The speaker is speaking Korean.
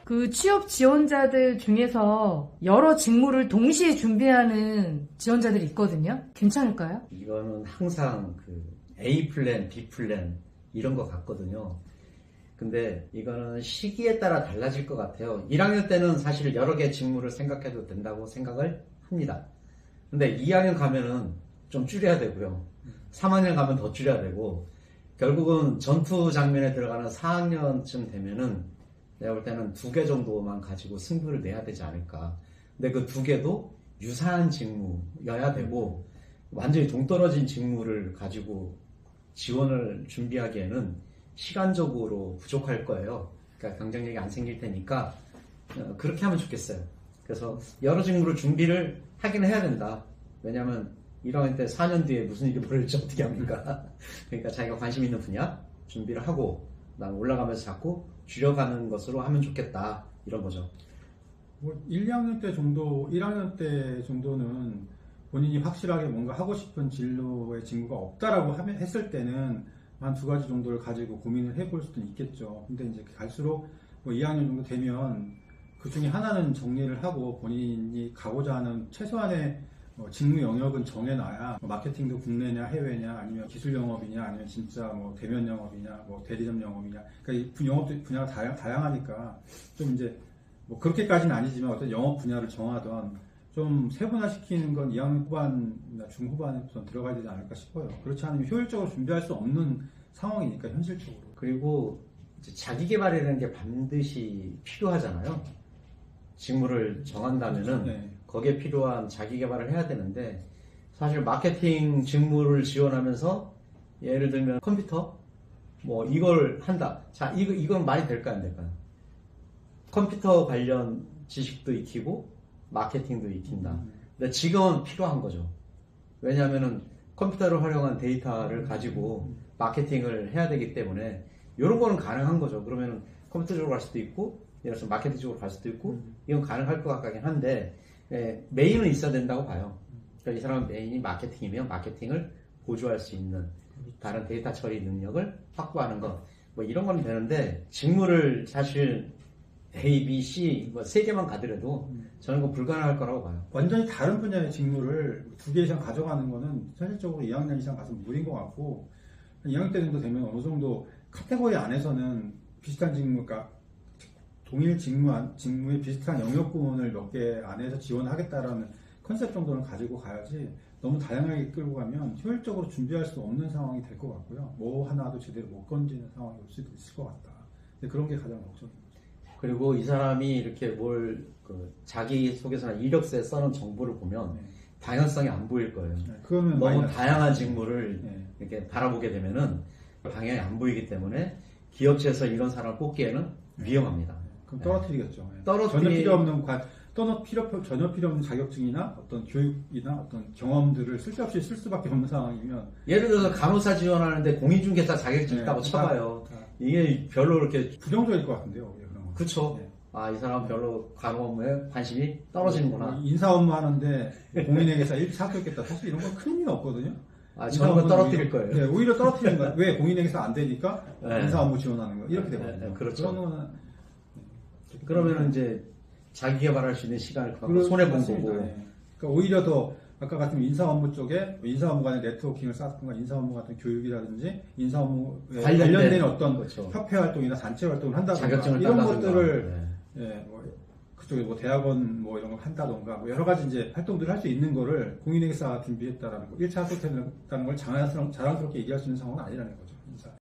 그 취업 지원자들 중에서 여러 직무를 동시에 준비하는 지원자들이 있거든요. 괜찮을까요? 이거는 항상 그 A 플랜, B 플랜 이런 것 같거든요. 근데 이거는 시기에 따라 달라질 것 같아요. 1학년 때는 사실 여러 개 직무를 생각해도 된다고 생각을 합니다. 근데 2학년 가면은 좀 줄여야 되고요. 3학년 가면 더 줄여야 되고, 결국은 전투 장면에 들어가는 4학년쯤 되면은 내가 볼 때는 2개 정도만 가지고 승부를 내야 되지 않을까. 근데 그 2개도 유사한 직무여야 되고, 완전히 동떨어진 직무를 가지고 지원을 준비하기에는 시간적으로 부족할 거예요. 그러니까 경쟁력이 안 생길 테니까 그렇게 하면 좋겠어요. 그래서 여러 직무를 준비를 하긴 해야 된다. 왜냐하면 1학년 때 4년 뒤에 무슨 일이 벌어질지 어떻게 합니까? 그러니까 자기가 관심 있는 분야 준비를 하고 그다음에 올라가면서 자꾸 줄여가는 것으로 하면 좋겠다. 이런 거죠. 뭐 1, 2학년 때 정도, 1학년 때 정도는 본인이 확실하게 뭔가 하고 싶은 진로의 직무가 없다라고 했을 때는 한 2가지 정도를 가지고 고민을 해볼 수도 있겠죠. 근데 이제 갈수록 뭐 2학년 정도 되면 그 중에 하나는 정리를 하고 본인이 가고자 하는 최소한의 직무 영역은 정해놔야 마케팅도 국내냐 해외냐 아니면 기술 영업이냐 아니면 진짜 뭐 대면 영업이냐 뭐 대리점 영업이냐, 그러니까 이 영업도 분야가 다양하니까 좀 이제 뭐 그렇게까지는 아니지만 어떤 영업 분야를 정하던 좀 세분화시키는 건 2학년 후반이나 중후반에부터 들어가야 되지 않을까 싶어요. 그렇지 않으면 효율적으로 준비할 수 없는 상황이니까 현실적으로. 그리고 이제 자기 개발이라는 게 반드시 필요하잖아요. 직무를 정한다면은 네. 거기에 필요한 자기 개발을 해야 되는데, 사실 마케팅 직무를 지원하면서 예를 들면 컴퓨터 뭐 이걸 한다. 자, 이건 말이 될까요, 안 될까요? 컴퓨터 관련 지식도 익히고 마케팅도 익힌다. 근데 지금은 필요한 거죠. 왜냐하면은 컴퓨터를 활용한 데이터를 가지고 마케팅을 해야 되기 때문에 이런 거는 가능한 거죠. 그러면은 컴퓨터 쪽으로 갈 수도 있고, 예를 들어서 마케팅 쪽으로 갈 수도 있고, 이건 가능할 것 같긴 한데, 메인은 있어야 된다고 봐요. 그러니까 이 사람은 메인이 마케팅이면 마케팅을 보조할 수 있는 다른 데이터 처리 능력을 확보하는 것, 뭐 이런 건 되는데, 직무를 사실 A, B, C 뭐 3개만 가더라도 저는 그거 불가능할 거라고 봐요. 완전히 다른 분야의 직무를 2개 이상 가져가는 거는 현실적으로 2학년 이상 가서 무리인 것 같고, 2학년 때 정도 되면 어느 정도 카테고리 안에서는 비슷한 직무, 그러니까 동일 직무의 비슷한 영역군을 몇 개 안에서 지원하겠다라는 컨셉 정도는 가지고 가야지, 너무 다양하게 끌고 가면 효율적으로 준비할 수 없는 상황이 될 것 같고요. 뭐 하나도 제대로 못 건지는 상황이 올 수도 있을 것 같다. 근데 그런 게 가장 걱정입니다. 그리고 이 사람이 이렇게 자기소개서나 이력서에 써놓은 정보를 보면 방향성이 안 보일 거예요. 그러면 너무 다양한 직무를 네. 이렇게 바라보게 되면은 방향이 안 보이기 때문에 기업체에서 이런 사람을 뽑기에는 위험합니다. 그럼 떨어뜨리겠죠. 전혀 필요 없는 자격증이나 어떤 교육이나 어떤 경험들을 쓸데없이 쓸 수밖에 없는 상황이면, 예를 들어서 간호사 지원하는데 공인중개사 자격증 있다고 쳐봐요. 이게 별로 그렇게 부정적일 것 같은데요. 그런 거. 그쵸. 네. 아, 이 사람 별로 간호 업무에 관심이 떨어지는구나. 인사 업무 하는데 공인회계사 1차 합격했다. 사실 이런 건 큰 의미는 없거든요. 아, 저는 건 떨어뜨릴 거예요. 네, 오히려 떨어뜨리는 거예요. 왜 공인회계사 안 되니까 네. 인사 업무 지원하는 거 이렇게 되거든요. 네, 그렇죠. 그런 거는 그러면은 이제 자기 개발할 수 있는 시간을 갖고 손해 본 거고. 네. 그러니까 오히려 더 아까 같은 인사 업무 쪽에 인사 업무 간의 네트워킹을 쌓든가 인사 업무 같은 교육이라든지 인사 업무에 관련된 어떤 그렇죠. 협회 활동이나 단체 활동을 한다든가 자격증을 이런 딴다든가. 것들을 뭐 그쪽에 뭐 대학원 뭐 이런 걸 한다던가 뭐 여러 가지 이제 활동들을 할 수 있는 거를 공인회계사 준비했다라는 거, 1차 합격했다는 걸 자랑스럽게 얘기할 수 있는 상황은 아니라는 거죠.